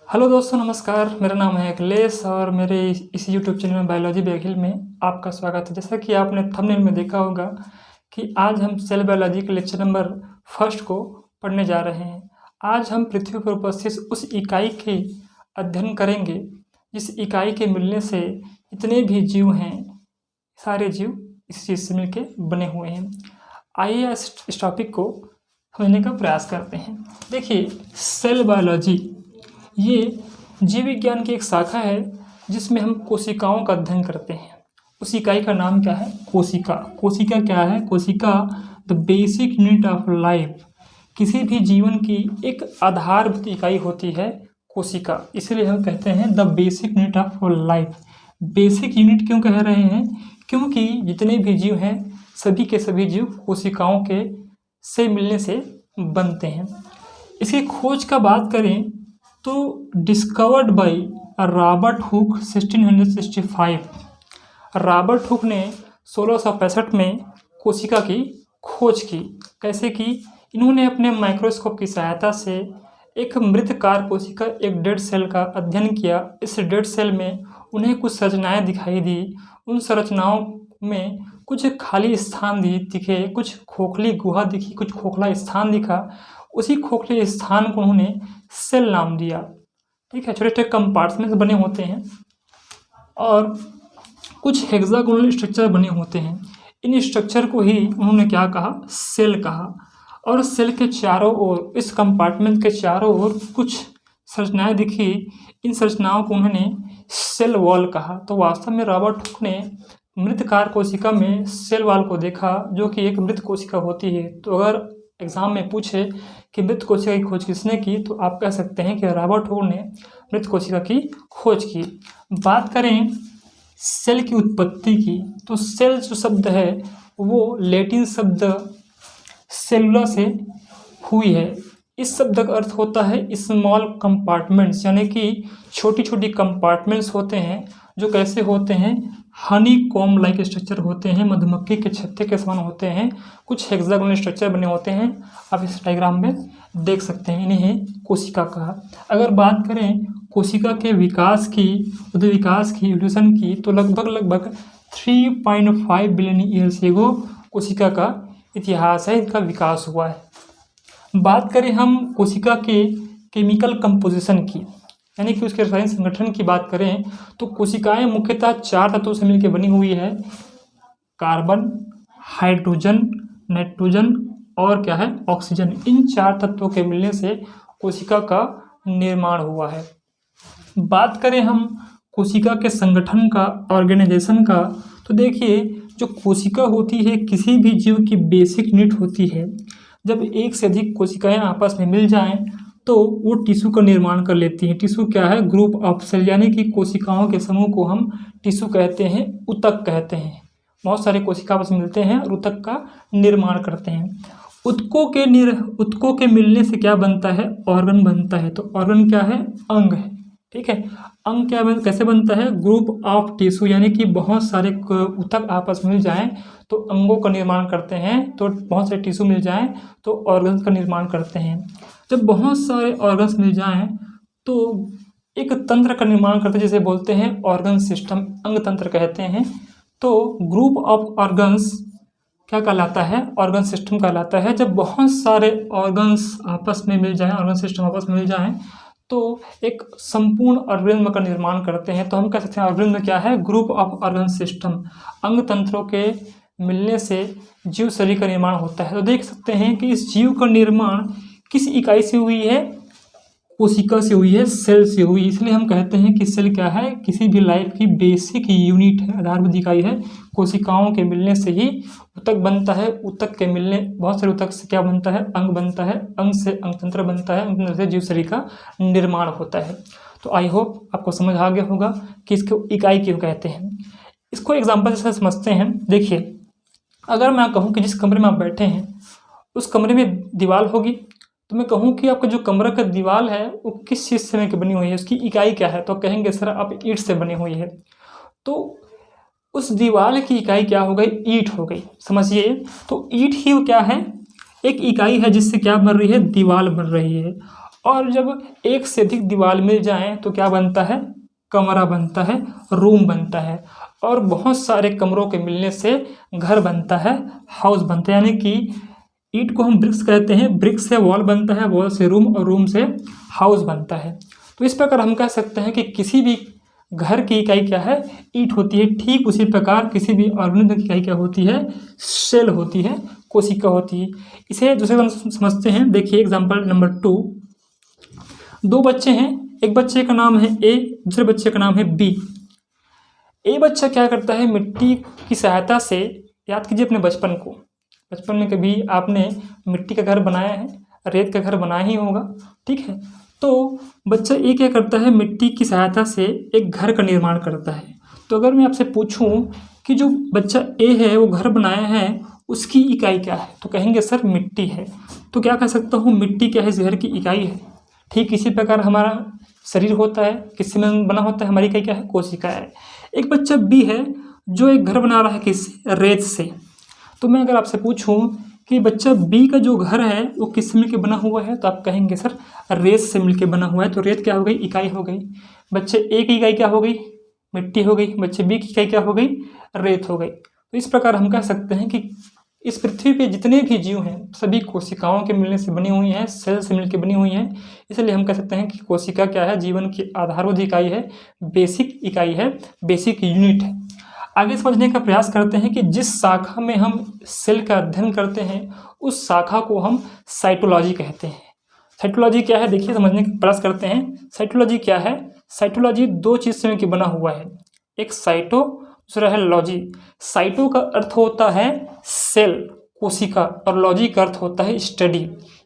Hello दोस्तों, नमस्कार। मेरा नाम है अखिलेश और मेरे इस यूट्यूब चैनल बायोलॉजी बेखिल में आपका स्वागत है। जैसा कि आपने थंबनेल में देखा होगा कि आज हम सेल बायोलॉजी के लेक्चर नंबर फर्स्ट को पढ़ने जा रहे हैं। आज हम पृथ्वी पर उपस्थित उस इकाई के अध्ययन करेंगे जिस इकाई के मिलने से जितने भी जीव हैं, सारे जीव इस चीज़ से मिलके बने हुए हैं। आइए इस टॉपिक को समझने का प्रयास करते हैं। देखिए, सेल बायोलॉजी ये जीव विज्ञान की एक शाखा है जिसमें हम कोशिकाओं का अध्ययन करते हैं। उस इकाई का नाम क्या है? कोशिका। कोशिका क्या है? कोशिका the basic unit of life. किसी भी जीवन की एक आधारभूत इकाई होती है कोशिका, इसलिए हम कहते हैं the basic unit of life. Basic unit क्यों कह रहे हैं? क्योंकि जितने भी जीव हैं सभी के सभी जीव कोशिकाओं के से मिलने से बनते हैं। इसकी खोज का बात करें तो discovered by Robert Hooke 1665। Robert Hooke ने 1665 में कोशिका की खोज की। कैसे की? इन्होंने अपने माइक्रोस्कोप की सहायता से एक मृतकार कोशिका, एक डेड सेल का अध्ययन किया। इस डेड सेल में उन्हें कुछ संरचनाएं दिखाई दी। उन संरचनाओं में कुछ खाली स्थान दिखे, कुछ खोखली गुहा दिखी, कुछ खोखला स्थान दिखा। उसी खोखले स्थान को उन्होंने सेल नाम दिया। ठीक है, छोटे छोटे कंपार्टमेंट्स बने होते हैं और कुछ हेक्सागोनल स्ट्रक्चर बने होते हैं। इन स्ट्रक्चर को ही उन्होंने क्या कहा? सेल कहा। और सेल के चारों ओर, इस कंपार्टमेंट के चारों ओर कुछ संरचनाएं दिखी। इन संरचनाओं को उन्होंने सेल वॉल कहा। तो वास्तव में रॉबर्ट हुक ने मृतकार कोशिका में सेल वॉल को देखा, जो कि एक मृत कोशिका होती है। तो अगर एग्जाम में पूछे कि मृत कोशिका की खोज किसने की, तो आप कह सकते हैं कि रॉबर्ट हुक ने मृत कोशिका की खोज की। बात करें सेल की उत्पत्ति की, तो सेल जो शब्द है वो लैटिन शब्द सेलुला से हुई है। इस शब्द का अर्थ होता है स्मॉल कंपार्टमेंट्स, यानी कि छोटी छोटी कंपार्टमेंट्स होते हैं जो कैसे होते हैं? हनी कॉम लाइक स्ट्रक्चर होते हैं, मधुमक्खी के छत्ते के समान होते हैं। कुछ हेक्सागोनल स्ट्रक्चर बने होते हैं, आप इस डायग्राम में देख सकते हैं। इन्हें कोशिका कहा। अगर बात करें कोशिका के विकास की, उद्भिद विकास की, इवोल्यूशन की, तो लगभग 3.5 बिलियन ईयर्स एगो कोशिका का इतिहास है, इनका विकास हुआ है। बात करें हम कोशिका के केमिकल कंपोजिशन की, यानी कि उसके रासायनिक संगठन की बात करें, तो कोशिकाएं मुख्यतः 4 तत्वों से मिलकर बनी हुई है। कार्बन, हाइड्रोजन, नाइट्रोजन और क्या है? ऑक्सीजन। इन 4 तत्वों के मिलने से कोशिका का निर्माण हुआ है। बात करें हम कोशिका के संगठन का, ऑर्गेनाइजेशन का, तो देखिए जो कोशिका होती है किसी भी जीव की बेसिक यूनिट होती है। जब एक से अधिक कोशिकाएं आपस में मिल जाएं तो वो टिश्यू का निर्माण कर लेती हैं। टिश्यू क्या है? ग्रुप ऑफ सेल, यानी कि कोशिकाओं के समूह को हम टिश्यू कहते हैं, ऊतक कहते हैं। बहुत सारे कोशिका आपस में मिलते हैं और ऊतक का निर्माण करते हैं। ऊतकों के मिलने से क्या बनता है? ऑर्गन बनता है। तो ऑर्गन क्या है? अंग है। ठीक है, अंग क्या कैसे बनता है? ग्रुप ऑफ टिश्यू, यानी कि बहुत सारे ऊतक आपस में मिल जाएं तो अंगों का निर्माण करते हैं। तो बहुत सारे टिश्यू मिल जाएं तो ऑर्गन्स का निर्माण करते हैं। जब बहुत सारे ऑर्गन्स मिल जाएं तो एक तंत्र का निर्माण करते हैं, जिसे बोलते हैं ऑर्गन सिस्टम, अंग तंत्र कहते हैं। तो ग्रुप ऑफ ऑर्गन्स क्या कहलाता है? ऑर्गन सिस्टम कहलाता है। जब बहुत सारे ऑर्गन्स आपस में मिल जाएं, ऑर्गन सिस्टम आपस में मिल जाएं तो एक संपूर्ण ऑर्गेनिज्म का निर्माण करते हैं। तो हम कह सकते हैं ऑर्गेनिज्म क्या है? Group of organ system. अंग तंत्रों के मिलने से जीव शरीर का निर्माण होता है। तो देख सकते हैं कि इस जीव का निर्माण किस इकाई से हुई है? कोशिका से हुई है, सेल से हुई। इसलिए हम कहते हैं कि सेल क्या है? किसी भी लाइफ की बेसिक यूनिट है, आधारभूत इकाई है। कोशिकाओं के मिलने से ही ऊतक बनता है। ऊतक के मिलने, बहुत सारे ऊतक से क्या बनता है? अंग बनता है। अंग से अंगतंत्र बनता है। अंगतंत्र से जीव शरीर का निर्माण होता है। तो आई होप आपको समझ आ गया होगा कि इसको इकाई क्यों कहते हैं। इसको एग्जाम्पल से समझते हैं। देखिए, अगर मैं कहूँ कि जिस कमरे में आप बैठे हैं उस कमरे में दीवार होगी, तो मैं कहूँ कि आपका जो कमरा का दीवार है वो किस चीज़ से बनी हुई है, उसकी इकाई क्या है, तो कहेंगे सर आप ईंट से बनी हुई है। तो उस दीवार की इकाई क्या हो गई? ईंट हो गई। समझिए, तो ईंट ही क्या है? एक इकाई है जिससे क्या बन रही है? दीवार बन रही है। और जब एक से अधिक दीवार मिल जाएं तो क्या बनता है, कमरा बनता है, रूम बनता है। और बहुत सारे कमरों के मिलने से घर बनता है, हाउस बनता है। यानी कि ईंट को हम ब्रिक्स कहते हैं, ब्रिक्स से वॉल बनता है, वॉल से रूम और रूम से हाउस बनता है। तो इस प्रकार हम कह सकते हैं कि किसी भी घर की इकाई क्या है, ईंट होती है। ठीक उसी प्रकार किसी भी ऑर्गेनिज्म की इकाई क्या होती है, सेल होती है, कोशिका होती है। इसे दूसरे हम समझते हैं। देखिए एग्जाम्पल नंबर 2, दो बच्चे हैं, एक बच्चे का नाम है ए, दूसरे बच्चे का नाम है बी। ए बच्चा क्या करता है, मिट्टी की सहायता से, याद कीजिए अपने बचपन को, बचपन में कभी आपने मिट्टी का घर बनाया है, रेत का घर बनाया ही होगा, ठीक है। तो बच्चा ए क्या करता है, मिट्टी की सहायता से एक घर का निर्माण करता है। तो अगर मैं आपसे पूछूं कि जो बच्चा ए है वो घर बनाया है, उसकी इकाई क्या है, तो कहेंगे सर मिट्टी है। तो क्या कह सकता हूँ, मिट्टी क्या है, इस घर की इकाई है। ठीक इसी प्रकार हमारा शरीर होता है, किससे बना होता है, हमारी इकाई क्या है, कोशिका है। एक बच्चा बी है जो एक घर बना रहा है, किससे, रेत से। तो मैं अगर आपसे पूछूं कि बच्चा बी का जो घर है वो किससे मिलकर बना हुआ है, तो आप कहेंगे सर रेत से मिलकर बना हुआ है। तो रेत क्या हो गई, इकाई हो गई। बच्चे ए की इकाई क्या हो गई, मिट्टी हो गई। बच्चे बी की इकाई क्या हो गई, रेत हो गई। तो इस प्रकार हम कह सकते हैं कि इस पृथ्वी पे जितने भी जीव हैं सभी कोशिकाओं के मिलने से बनी हुई हैं, सेल से मिलकर बनी हुई हैं। इसलिए हम कह सकते हैं कि कोशिका क्या है, जीवन की आधारभूत इकाई है, बेसिक इकाई है, बेसिक यूनिट है। आगे समझने का प्रयास करते हैं कि जिस शाखा में हम सेल का अध्ययन करते हैं उस शाखा को हम साइटोलॉजी कहते हैं। साइटोलॉजी क्या है, देखिए समझने का प्रयास करते हैं। साइटोलॉजी क्या है, साइटोलॉजी दो चीज से मिलकर बना हुआ है, एक साइटो, दूसरा है लॉजी। साइटो का अर्थ होता है सेल, कोशिका, और लॉजी का अर्थ होता है स्टडी।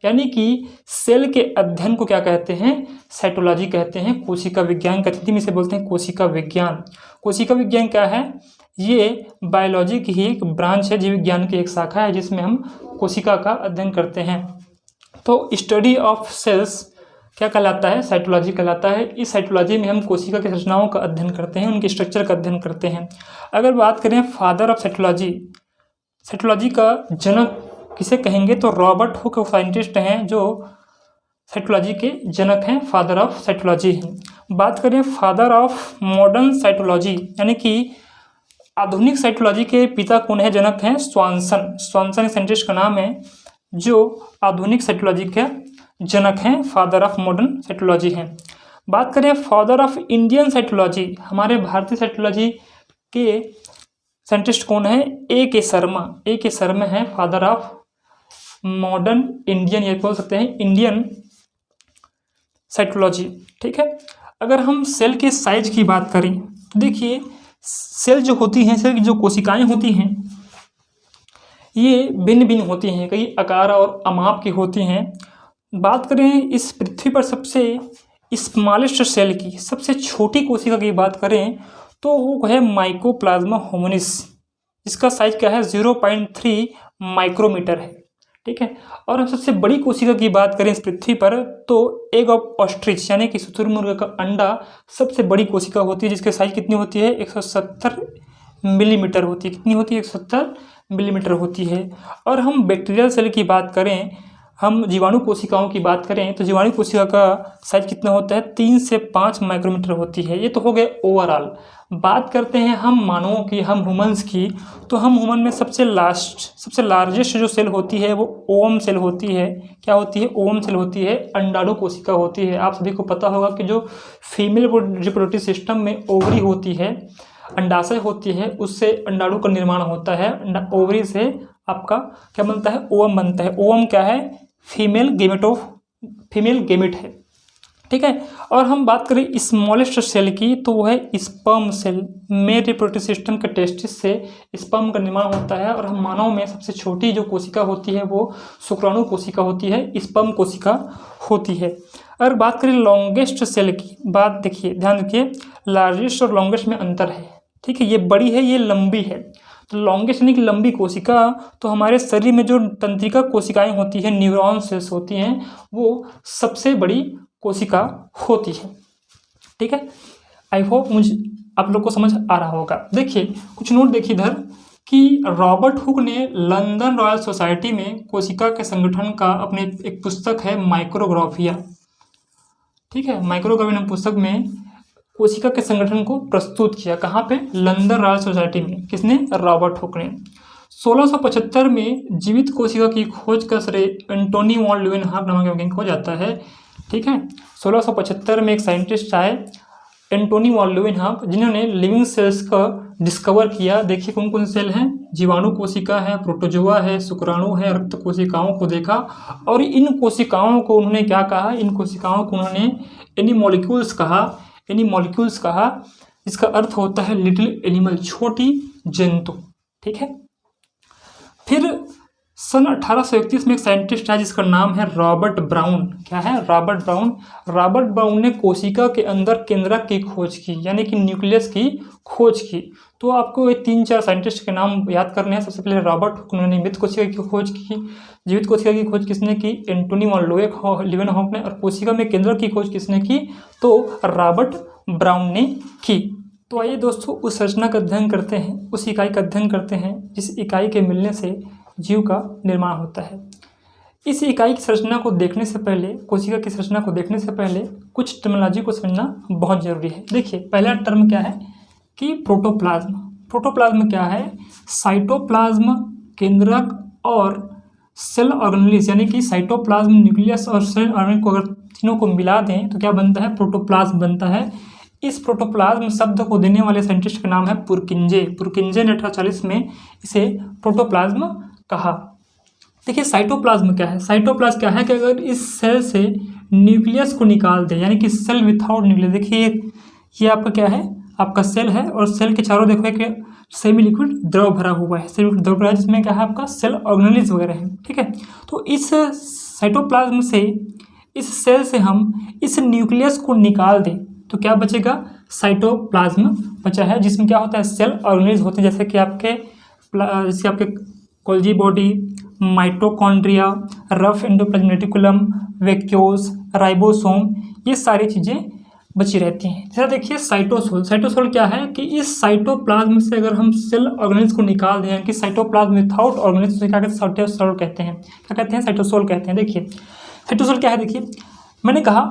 यानी कि सेल के अध्ययन को क्या कहते हैं, साइटोलॉजी कहते हैं। कोशिका विज्ञान का हिंदी में से बोलते हैं कोशिका विज्ञान। कोशिका विज्ञान क्या है, ये बायोलॉजी की ही एक ब्रांच है, जीव विज्ञान की एक शाखा है जिसमें हम कोशिका का अध्ययन करते हैं। तो स्टडी ऑफ सेल्स क्या कहलाता है, साइटोलॉजी कहलाता है। इस साइटोलॉजी में हम कोशिका की रचनाओं का अध्ययन करते हैं, उनके स्ट्रक्चर का अध्ययन करते हैं। अगर बात करें फादर ऑफ साइटोलॉजी, साइटोलॉजी का जनक किसे कहेंगे, तो रॉबर्ट हुक साइंटिस्ट हैं जो साइटोलॉजी के जनक हैं, फादर ऑफ साइटोलॉजी हैं। बात करें फादर ऑफ मॉडर्न साइटोलॉजी, यानी कि आधुनिक साइटोलॉजी के पिता कौन है, जनक हैं स्वानसन। स्वानसन साइंटिस्ट का नाम है जो आधुनिक साइटोलॉजी के जनक हैं, फादर ऑफ मॉडर्न साइटोलॉजी हैं। बात करें फादर ऑफ इंडियन साइटोलॉजी, हमारे भारतीय साइटोलॉजी के साइंटिस्ट कौन है, ए के शर्मा। ए के शर्मा है फादर ऑफ मॉडर्न इंडियन, ये बोल सकते हैं इंडियन साइटोलॉजी, ठीक है। अगर हम सेल के साइज की बात करें तो देखिए सेल जो होती हैं, सेल की जो कोशिकाएं होती हैं ये भिन्न भिन्न होती हैं, कई आकार और अमाप की होती हैं। बात करें इस पृथ्वी पर सबसे स्मॉलेस्ट सेल की, सबसे छोटी कोशिका की बात करें तो वो है माइकोप्लाज्मा होमिनिस, इसका साइज क्या है 0.3 माइक्रोमीटर है, ठीक है। और हम सबसे बड़ी कोशिका की बात करें इस पृथ्वी पर तो एग ऑफ ऑस्ट्रिच यानी कि शुतुरमुर्ग का अंडा सबसे बड़ी कोशिका होती है, जिसके साइज कितनी होती है 170 मिलीमीटर होती है। कितनी होती है 170 मिलीमीटर होती है। और हम बैक्टीरियल सेल की बात करें, हम जीवाणु कोशिकाओं की बात करें तो जीवाणु कोशिका का साइज कितना होता है 3 से 5 माइक्रोमीटर होती है। ये तो हो गए ओवरऑल। बात करते हैं हम मानवों की, हम ह्यूमंस की, तो हम ह्यूमन में सबसे लार्जेस्ट जो सेल होती है वो ओवम सेल होती है। क्या होती है, ओवम सेल होती है, अंडाणु कोशिका होती है। आप सभी को पता होगा कि जो फीमेल रिप्रोडक्टिव सिस्टम में ओवरी होती है, अंडाशय होती है, उससे अंडाणु का निर्माण होता है। ओवरी से आपका क्या बनता है, ओवम बनता है। ओवम क्या है, फीमेल गेमेट है, ठीक है। और हम बात करें स्मॉलेस्ट सेल की तो वो है sperm cell. Male reproductive system के टेस्टिस से स्पर्म का निर्माण होता है। और हम मानव में सबसे छोटी जो कोशिका होती है वो शुक्राणु कोशिका होती है, स्पर्म कोशिका होती है। अगर बात करें लॉन्गेस्ट सेल की बात, देखिए ध्यान रखिए लार्जेस्ट और लॉन्गेस्ट में अंतर है, ठीक है। ये बड़ी है, ये लंबी है। तो लॉन्गेस्ट यानी कि लंबी कोशिका, तो हमारे शरीर में जो तंत्रिका कोशिकाएं होती हैं, न्यूरॉन सेल्स होती हैं, वो सबसे बड़ी कोशिका होती है, ठीक है। आई होप मुझे आप लोग को समझ आ रहा होगा। देखिए कुछ नोट देखिए इधर कि रॉबर्ट हुक ने लंदन रॉयल सोसाइटी में कोशिका के संगठन का अपने एक पुस्तक है माइक्रोग्राफिया, ठीक है। माइक्रोग्राफी नामक पुस्तक में कोशिका के संगठन को प्रस्तुत किया। कहाँ पे? लंदन रॉयल सोसाइटी में। किसने? रॉबर्ट हुक ने। 1675 में जीवित कोशिका की खोज का श्रेय एंटोनी वॉन ल्यूवेनहॉफ नामक वैज्ञानिक को जाता है। ठीक है। 1675 में एक साइंटिस्ट आए एंटोनी वॉन ल्यूवेनहॉफ, जिन्होंने लिविंग सेल्स का डिस्कवर किया। देखिए कौन कौन से सेल हैं? जीवाणु कोशिका है, प्रोटोजोआ है, शुक्राणु है, रक्त कोशिकाओं को देखा। और इन कोशिकाओं को उन्होंने क्या कहा? इन कोशिकाओं को उन्होंने एनीमोलिक्यूल्स कहा। एनीमोलिक्यूल्स कहा, इसका अर्थ होता है लिटिल एनिमल, छोटी जंतु। ठीक है। फिर सन 1831 में एक साइंटिस्ट है जिसका नाम है रॉबर्ट ब्राउन। क्या है? Robert brown. रॉबर्ट ब्राउन ने कोशिका के अंदर केंद्रक की खोज की, यानी कि न्यूक्लियस की खोज की। तो आपको ये 3-4 साइंटिस्ट के नाम याद करने हैं। सबसे पहले रॉबर्ट हुक, उन्होंने मृत कोशिका की खोज की। जीवित कोशिका की खोज किसने की? एंटोनी वॉन ल्यूवेनहॉफ ने। और कोशिका में केंद्रक की खोज किसने की? तो रॉबर्ट ब्राउन ने की। तो आइए दोस्तों उस संरचना का अध्ययन करते हैं, उस इकाई का अध्ययन करते हैं जिस इकाई के मिलने से जीव का निर्माण होता है। इस इकाई की संरचना को देखने से पहले, कोशिका की संरचना को देखने से पहले कुछ टर्मिनोलॉजी को समझना बहुत जरूरी है। देखिए पहला टर्म क्या है कि प्रोटोप्लाज्म। प्रोटोप्लाज्म क्या है? साइटोप्लाज्म, केंद्रक और सेल ऑर्गेनेल्स, यानी कि साइटोप्लाज्म, न्यूक्लियस और सेल ऑर्गेनेल को अगर तीनों को मिला दें तो क्या बनता है? प्रोटोप्लाज्म बनता है। इस प्रोटोप्लाज्म शब्द को देने वाले साइंटिस्ट का नाम है पुरकिंजे। पुरकिंजे ने 1840 में इसे प्रोटोप्लाज्म कहा। देखिए साइटोप्लाज्म क्या है? साइटोप्लाज्म क्या है कि अगर इस सेल से न्यूक्लियस को निकाल दें, यानी कि सेल विथआउट न्यूक्लियस। देखिए ये आपका क्या है? आपका सेल है और सेल के चारों देखो एक सेमी लिक्विड द्रव भरा हुआ है। सेमी लिक्विड द्रव भरा है जिसमें क्या है? आपका सेल ऑर्गेनेल्स वगैरह है। ठीक है। तो इस साइटोप्लाज्म से, इस सेल से हम इस न्यूक्लियस को निकाल दें तो क्या बचेगा? साइटोप्लाज्म बचा है, जिसमें क्या होता है? सेल ऑर्गेनेल्स होते हैं, जैसे कि आपके Golgi body, mitochondria, rough endoplasmic reticulum, vacuoles, ribosome, ये सारी चीज़ें बची रहती हैं। जैसा देखिए साइटोसोल। साइटोसोल क्या है कि इस साइटोप्लाज्म से अगर हम सेल ऑर्गेनेल्स को निकाल दें, यानी कि साइटोप्लाज्म विथआउट ऑर्गेनेल्स, तो क्या कहते हैं? साइटोसोल कहते हैं। क्या कहते हैं? साइटोसोल कहते हैं। देखिए साइटोसोल क्या है? देखिए मैंने कहा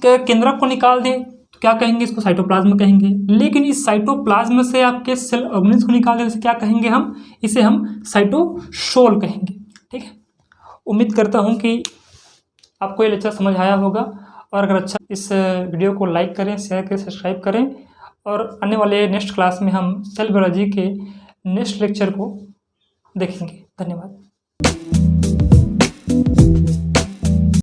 कि केंद्रक को निकाल दें तो क्या कहेंगे? इसको साइटोप्लाज्म कहेंगे। लेकिन इस साइटोप्लाज्म से आपके सेल ऑर्गेनेल्स को निकाल दें तो क्या कहेंगे हम? इसे हम साइटोसोल कहेंगे। ठीक है। उम्मीद करता हूँ कि आपको ये लेक्चर समझ आया होगा, और अगर अच्छा इस वीडियो को लाइक करें, शेयर करें, सब्सक्राइब करें। और आने वाले नेक्स्ट क्लास में हम सेल बायोलॉजी के नेक्स्ट लेक्चर को देखेंगे। धन्यवाद।